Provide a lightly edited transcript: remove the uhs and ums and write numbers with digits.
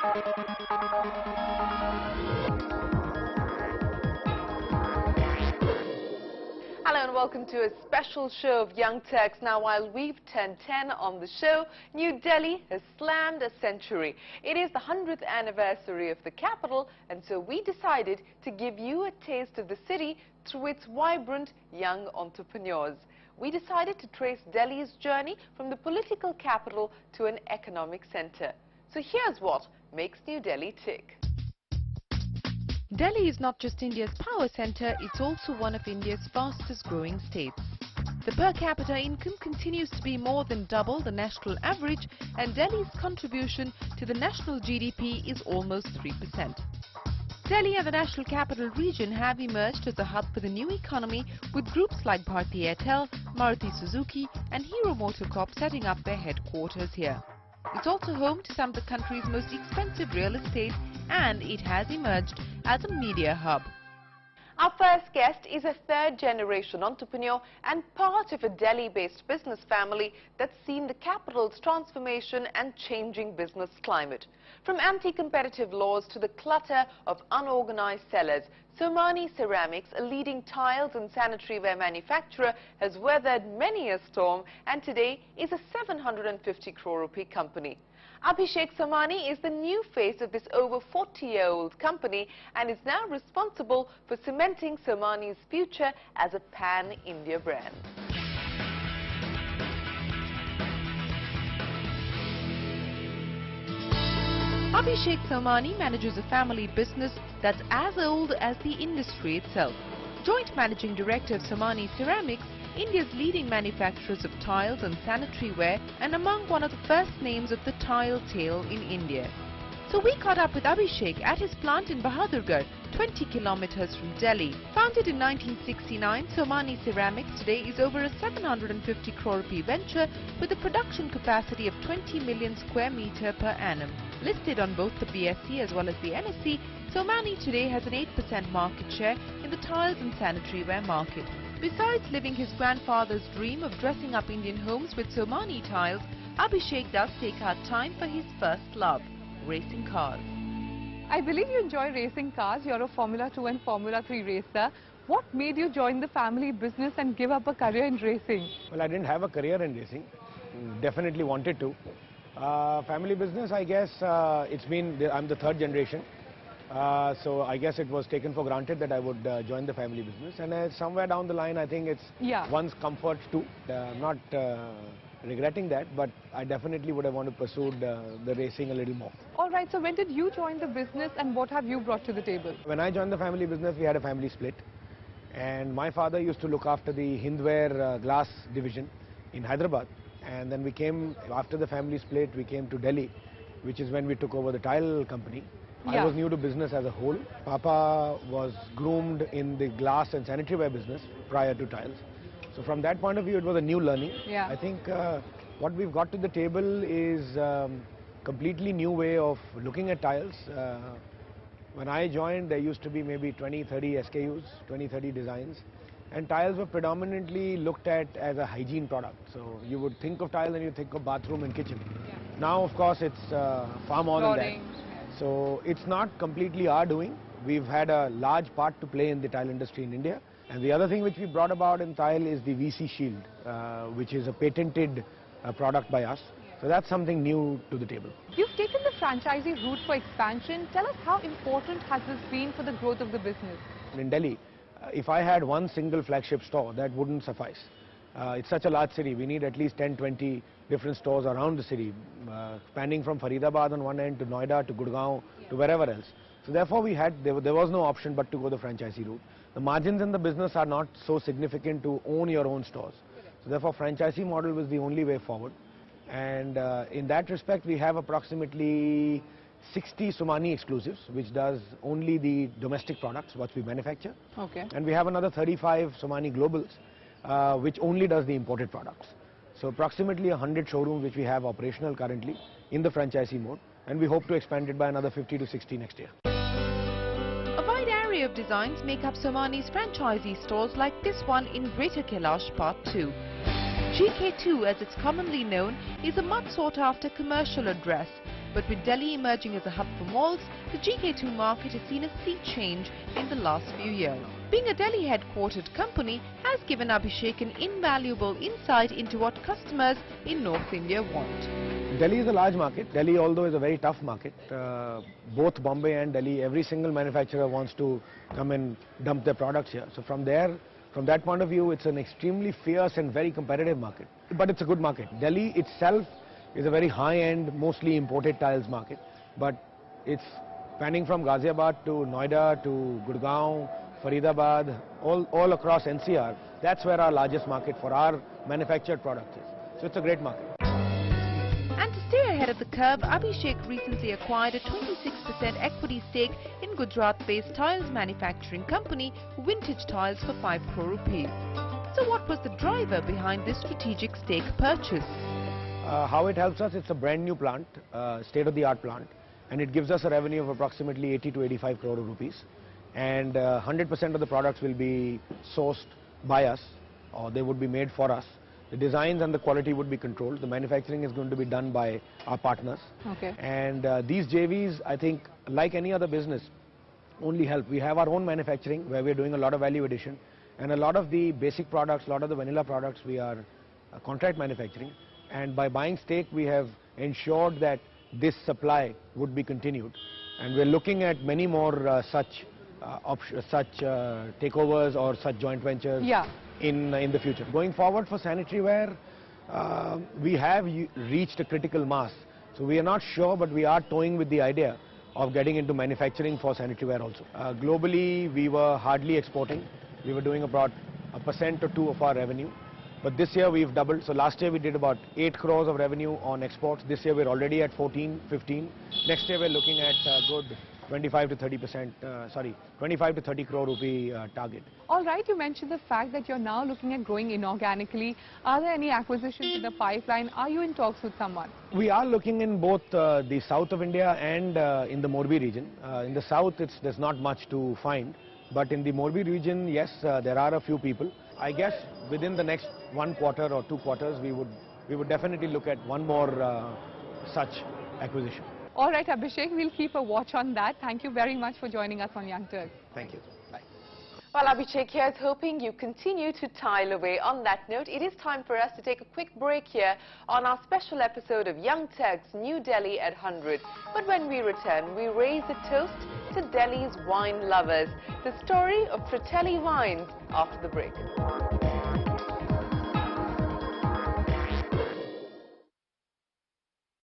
Hello and welcome to a special show of Young Turks. Now, while we've turned 10 on the show, New Delhi has slammed a century. It is the 100th anniversary of the capital, and so we decided to give you a taste of the city through its vibrant young entrepreneurs. We decided to trace Delhi's journey from the political capital to an economic center. So here's what makes New Delhi tick. Delhi is not just India's power center, it's also one of India's fastest growing states. The per capita income continues to be more than double the national average, and Delhi's contribution to the national GDP is almost 3%. Delhi and the National Capital Region have emerged as a hub for the new economy, with groups like Bharti Airtel, Maruti Suzuki and Hero MotoCorp setting up their headquarters here. It's also home to some of the country's most expensive real estate, and it has emerged as a media hub. Our first guest is a third-generation entrepreneur and part of a Delhi-based business family that's seen the capital's transformation and changing business climate. From anti-competitive laws to the clutter of unorganized sellers, Somany Ceramics, a leading tiles and sanitary ware manufacturer, has weathered many a storm and today is a 750 crore rupee company. Abhishek Somany is the new face of this over 40-year-old company and is now responsible for cementing Somany's future as a pan-India brand. Abhishek Somany manages a family business that's as old as the industry itself. Joint Managing Director of Somany Ceramics, India's leading manufacturers of tiles and sanitary ware, and among one of the first names of the tile tale in India. So we caught up with Abhishek at his plant in Bahadurgarh, 20 kilometers from Delhi. Founded in 1969, Somany Ceramics today is over a 750 crore rupee venture with a production capacity of 20 million square meter per annum. Listed on both the BSE as well as the NSE, Somany today has an 8% market share in the tiles and sanitary ware market. Besides living his grandfather's dream of dressing up Indian homes with Somany tiles, Abhishek does take out time for his first love, racing cars. I believe you enjoy racing cars. You're a Formula 2 and Formula 3 racer. What made you join the family business and give up a career in racing? Well, I didn't have a career in racing. Definitely wanted to. Family business, I guess, I'm the third generation. So I guess it was taken for granted that I would join the family business, and somewhere down the line I think it's one's comfort too. I'm not regretting that, but I definitely would have wanted to pursue the racing a little more. Alright, so when did you join the business and what have you brought to the table? When I joined the family business, we had a family split, and my father used to look after the Hindware glass division in Hyderabad, and then we came, after the family split, we came to Delhi, which is when we took over the tile company. I was new to business as a whole. Papa was groomed in the glass and sanitary ware business prior to tiles. So from that point of view, it was a new learning. I think what we've got to the table is completely new way of looking at tiles. When I joined, there used to be maybe 20-30 SKUs, 20-30 designs. And tiles were predominantly looked at as a hygiene product. So you would think of tile and you think of bathroom and kitchen. Now, of course, it's far more than that. So it's not completely our doing. We've had a large part to play in the tile industry in India. And the other thing which we brought about in tile is the VC Shield, which is a patented product by us. So that's something new to the table. You've taken the franchisee route for expansion. Tell us, how important has this been for the growth of the business? In Delhi, if I had one single flagship store, that wouldn't suffice. It's such a large city. We need at least 10-20 different stores around the city, spanning from Faridabad on one end to Noida to Gurgaon to wherever else. So therefore there was no option but to go the franchisee route. The margins in the business are not so significant to own your own stores. So therefore franchisee model was the only way forward. And in that respect, we have approximately 60 Somany exclusives, which does only the domestic products, what we manufacture. And we have another 35 Somany globals, which only does the imported products. So approximately 100 showrooms which we have operational currently in the franchisee mode, and we hope to expand it by another 50 to 60 next year. A wide array of designs make up Somany's franchisee stores like this one in Greater Kailash Part 2. GK2, as it's commonly known, is a much sought after commercial address. But with Delhi emerging as a hub for malls, the GK2 market has seen a sea change in the last few years. Being a Delhi headquartered company has given Abhishek an invaluable insight into what customers in North India want. Delhi is a large market. Delhi, although, is a very tough market. Both Bombay and Delhi, every single manufacturer wants to come and dump their products here. So from that point of view, it's an extremely fierce and very competitive market. But it's a good market. Delhi itself is a very high-end, mostly imported tiles market. But it's spanning from Ghaziabad to Noida to Gurgaon, Faridabad, all across NCR. That's where our largest market for our manufactured products is. So it's a great market. And to stay ahead of the curve, Abhishek recently acquired a 26% equity stake in Gujarat-based tiles manufacturing company Vintage Tiles for 5 crore rupees. So what was the driver behind this strategic stake purchase? How it helps us, it's a brand new plant, state-of-the-art plant, and it gives us a revenue of approximately 80 to 85 crore rupees. And 100% of the products will be sourced by us, or they would be made for us. The designs and the quality would be controlled. The manufacturing is going to be done by our partners. Okay. And these JVs, I think, like any other business, only help. We have our own manufacturing where we're doing a lot of value addition, and a lot of the basic products, a lot of the vanilla products, we are contract manufacturing. And by buying stake, we have ensured that this supply would be continued. And we're looking at many more such takeovers or such joint ventures in the future. Going forward for sanitary ware, we have reached a critical mass. So we are not sure, but we are toying with the idea of getting into manufacturing for sanitary ware also. Globally, we were hardly exporting. We were doing about 1% or 2% of our revenue. But this year we've doubled. So last year we did about 8 crores of revenue on exports. This year we're already at 14, 15. Next year we're looking at good 25 to 30 crore rupee target. All right, you mentioned the fact that you're now looking at growing inorganically. Are there any acquisitions in the pipeline? Are you in talks with someone? We are looking in both the south of India and in the Morbi region. In the south, there's not much to find. But in the Morbi region, yes, there are a few people. I guess within the next 1 quarter or 2 quarters, we would definitely look at one more such acquisition. All right, Abhishek, we'll keep a watch on that. Thank you very much for joining us on Young Turks. Thank you. Bye. Well, Abhishek here is hoping you continue to tile away. On that note, it is time for us to take a quick break here on our special episode of Young Turks, New Delhi at 100. But when we return, we raise a toast to Delhi's wine lovers. The story of Fratelli Wines after the break.